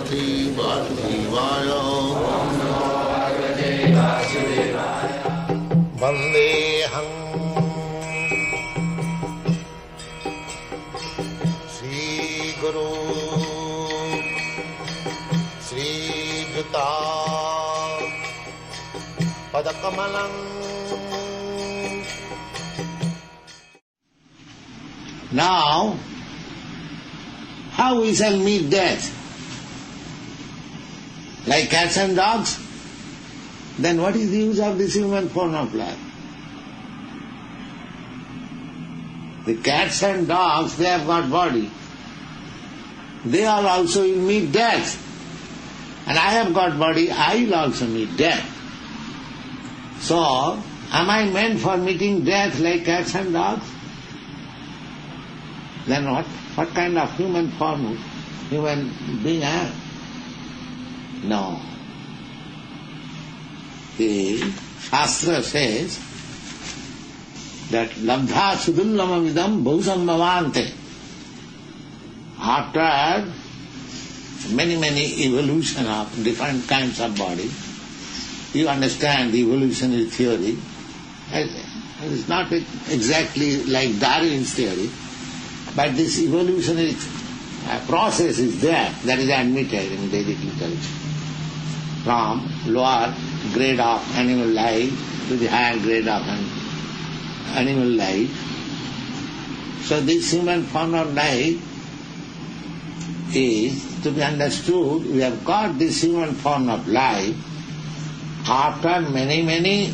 Bhagavate Vasudevaya. Vandeham Sri Guru Sri Juta Padakamalam. Now, how we shall meet death? Like cats and dogs? Then what is the use of this human form of life? The cats and dogs, they have got body. They all also will meet death. And I have got body, I will also meet death. So, am I meant for meeting death like cats and dogs? Then what kind of human form human being I am? No. The Shastra says that labdha sudullamamidam bhusambhavante. After many evolution of different kinds of body, you understand the evolutionary theory. It's not exactly like Darwin's theory, but this evolutionary process is there, that is admitted in Vedic literature. From lower grade of animal life to the higher grade of animal life. So this human form of life is to be understood. We have got this human form of life after many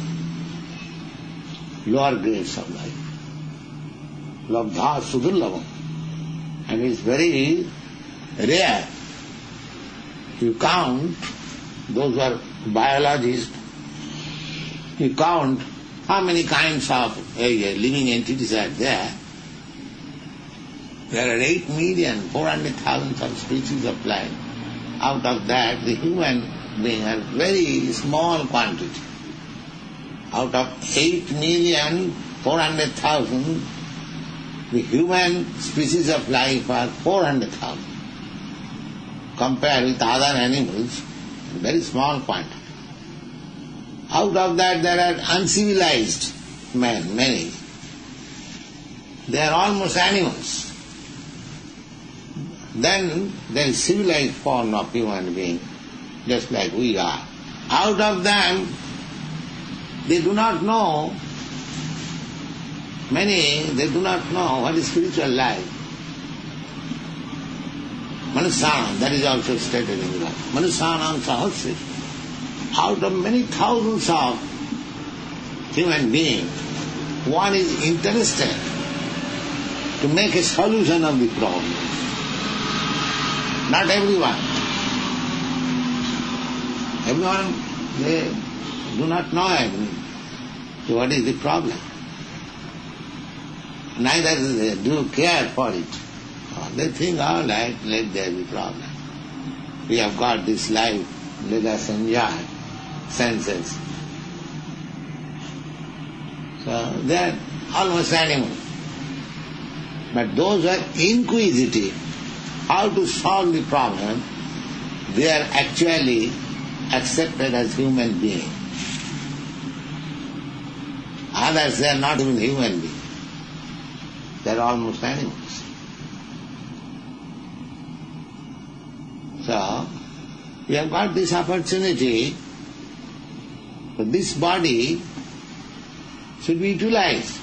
lower grades of life. Labdha sudullamam. And it's very rare. You count, those who are biologists, you count how many kinds of living entities are there. There are 8,400,000 of species of life. Out of that, the human being are very small quantity. Out of 8,400,000, the human species of life are 400,000. Compared with other animals, very small quantity. Out of that there are uncivilized men, many. They are almost animals. Then there is civilized form of human being, just like we are. Out of them, they do not know, they do not know what is spiritual life. Manusyanam, that is also stated in the Bible. Manusyanam sahasri. Out of many thousands of human beings, one is interested to make a solution of the problem. Not everyone. Everyone, they do not know what is the problem. Neither they do care for it. They think, all right, let there be problem. We have got this life, let us enjoy senses. So they are almost animals. But those who are inquisitive, how to solve the problem, they are actually accepted as human beings. Others, they are not even human beings. They are almost animals. So, we have got this opportunity, so this body should be utilized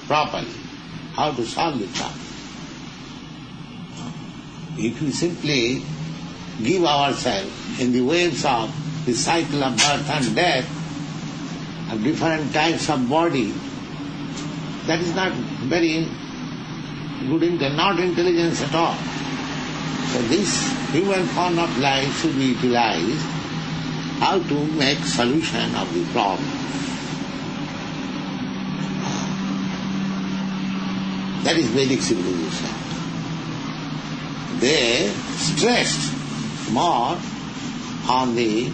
properly. How to solve the problem? If we simply give ourselves in the waves of the cycle of birth and death, of different types of body, that is not very good, not intelligence at all. So this human form of life should be utilized how to make solution of the problem. That is Vedic civilization. They stressed more on the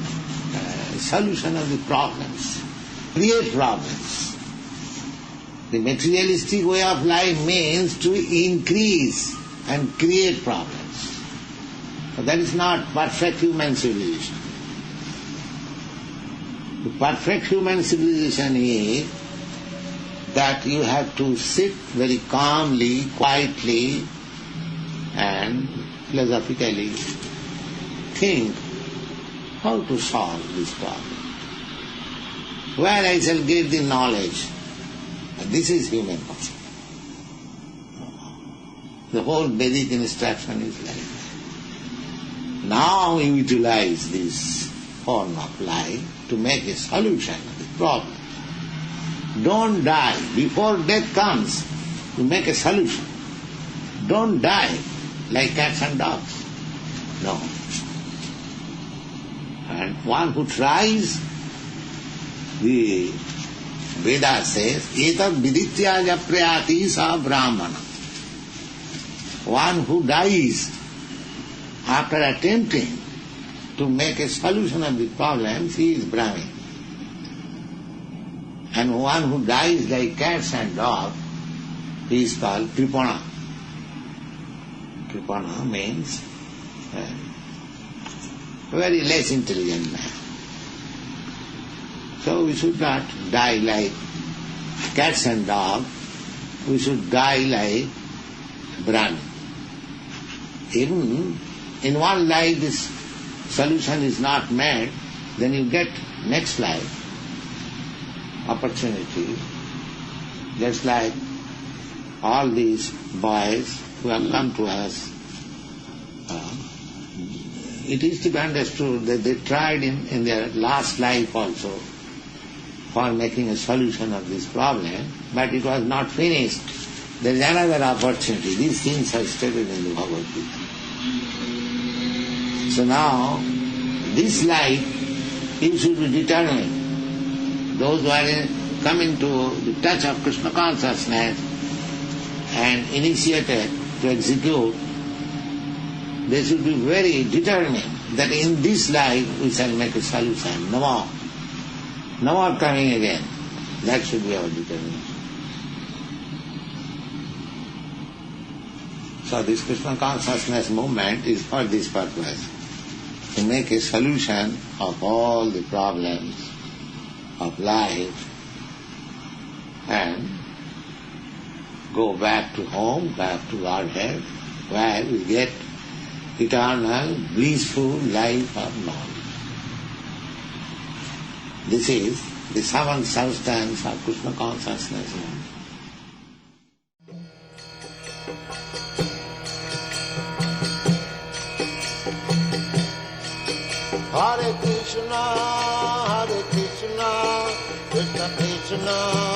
solution of the problems, create problems. The materialistic way of life means to increase and create problems. But that is not perfect human civilization. The perfect human civilization is that you have to sit very calmly, quietly and philosophically think how to solve this problem. Where I shall get the knowledge? This is human concept. The whole Vedic instruction is like that. Now you utilize this form of life to make a solution of the problem. Don't die. Before death comes, you make a solution. Don't die like cats and dogs. No. And one who tries, the Veda says, etat viditya japrayati sa brahmana. One who dies after attempting to make a solution of the problem, he is Brahmin. And one who dies like cats and dogs, he is called Kripana. Kripana means very less intelligent man. So we should not die like cats and dogs, we should die like Brahmin. Even in one life this solution is not made, then you get next life opportunity. Just like all these boys who have come to us, it is to be understood that they tried in their last life also for making a solution of this problem, but it was not finished. There is another opportunity. These things are stated in the Bhagavad-gita. So now, this life, you should be determined. Those who are coming to the touch of Krishna consciousness and initiated to execute, they should be very determined that in this life we shall make a solution. No more. No more coming again. That should be our determination. So this Krishna consciousness movement is for this purpose, to make a solution of all the problems of life and go back to home, back to Godhead, where we get eternal, blissful life of knowledge. This is the seventh substance of Krishna consciousness. Hare Krishna, Krishna Krishna,